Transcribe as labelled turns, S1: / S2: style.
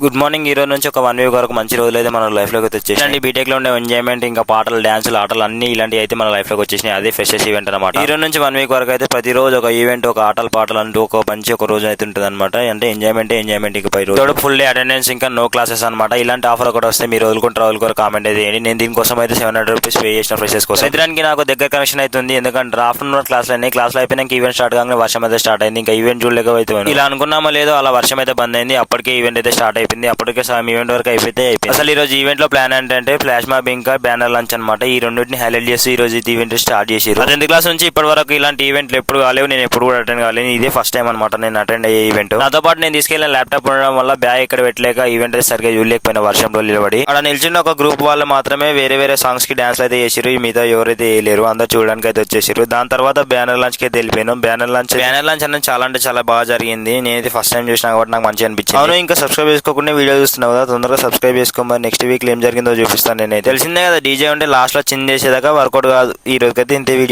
S1: Good morning. ఈ రోజు నుంచి ఒక 1 వీక్ వరకు మంచి రోజులు అయితే మన లైఫ్ లోకి వచ్చేసి బీటెక్ లో ఉండే ఎంజాయ్మెంట్ ఇంకా పాటలు, డాన్సులు, ఆటలు అన్ని ఇలాంటివి అయితే మన లైఫ్ లోకి వచ్చేసినాయి. అదే ఫ్రెషెస్ ఈవెంట్ అనమాట. ఈ రోజు నుంచి 1 వీక్ వరకు అయితే ప్రతిరోజు ఒక ఈవెంట్, ఒక ఆటలు, పాటలు అంటూ ఒక మంచి ఒక రోజు అయితే ఉంటుంది అనమాట. అంటే ఎంజాయ్మెంట్ ఇక పై రోజు ఫుల్ డే అటెండెన్స్, ఇంకా నో క్లాసెస్ అనమాట. ఇలాంటి ఆఫర్ ఒకటి వస్తే మీరు వదులుకుంటారు కామెంట్ అయితే చేయండి. నేను దీనికోసం అయితే 700 రూపీస్ పే చేసిన ఫ్రెషెస్ కోసం. ఇద్దరానికి నాకు దగ్గర కనెక్షన్ అవుతుంది. ఎందుకంటే ఆఫ్టర్నూన్ క్లాస్ అయినాయి. క్లాస్ అయిపోయినాక ఈవెంట్ స్టార్ట్ కాగానే వర్షం అయితే స్టార్ట్ అయింది. ఇంకా ఈవెంట్ చూడలేక అయితే ఇలా అనుకున్నామో లేదో అలా వర్షం అయితే బంద్ అయింది. అప్పటికే ఈవెంట్ అయితే స్టార్ట్ అయిపోయింది. అప్పటికే ఈవెంట్ వరకు అయిపోయింది. అసలు ఈ రోజు ఈవెంట్ లో ప్లాన్ ఏంటంటే ఫ్లాష్ మాబ్ ఇంకా బ్యానర్ లంచ్ అనమాట. ఈ రెండింటిని హైలైట్ చేసి ఈ రోజు ఈవెంట్ స్టార్ట్ చేసారు. 10th క్లాస్ నుంచి ఇప్పటి వరకు ఇలాంటి ఈవెంట్లు ఎప్పుడు కాలేవు. నేను ఎప్పుడు కూడా అటెండ్ కాలేదు. ఇదే ఫస్ట్ టైం అనమాట నేను అటెండ్ అయ్యే ఈవెంట్. నాతో పాటు నేను తీసుకెళ్లిన ల్యాప్టాప్ ఉండడం వల్ల బ్యాగ్ ఇక్కడ పెట్టలేక ఈవెంట్ అయితే సరిగ్గా చూడలేకపోయిన వర్షంలో నిలబడి. అక్కడ నిల్చున్న ఒక గ్రూప్ వాళ్ళు మాత్రమే వేరే సాంగ్స్ కి డాన్స్ అయితే చేసారు. ఈ మిగతా ఎవరైతే వేయలేరు. అందరూ చూడడానికి అయితే వచ్చేసారు. దాని తర్వాత బ్యానర్ లంచ్ కి అయితే వెళ్ళిపోయాను. బ్యానర్ లంచ్ అనేది చాలా అంటే చాలా బాగా జరిగింది. నేనైతే ఫస్ట్ టైం చూసినా కాబట్టి నాకు మంచిగా అనిపించింది. అవును, ఇంకా సబ్స్క్రైబ్ చేసుకోకుండా వీడియో చూస్తున్నావు కదా, తొందరగా సబ్స్క్రైబ్ చేసుకో. మరి నెక్స్ట్ వీక్ ఏం జరిగిందో చూపిస్తాను. నేనైతే తెలిసిందే కదా, డీజే ఉంటే లాస్ట్ లో చిందేసేదాకా వర్కౌట్ కాదు. ఈ రోజుకైతే ఇంతే వీడియో.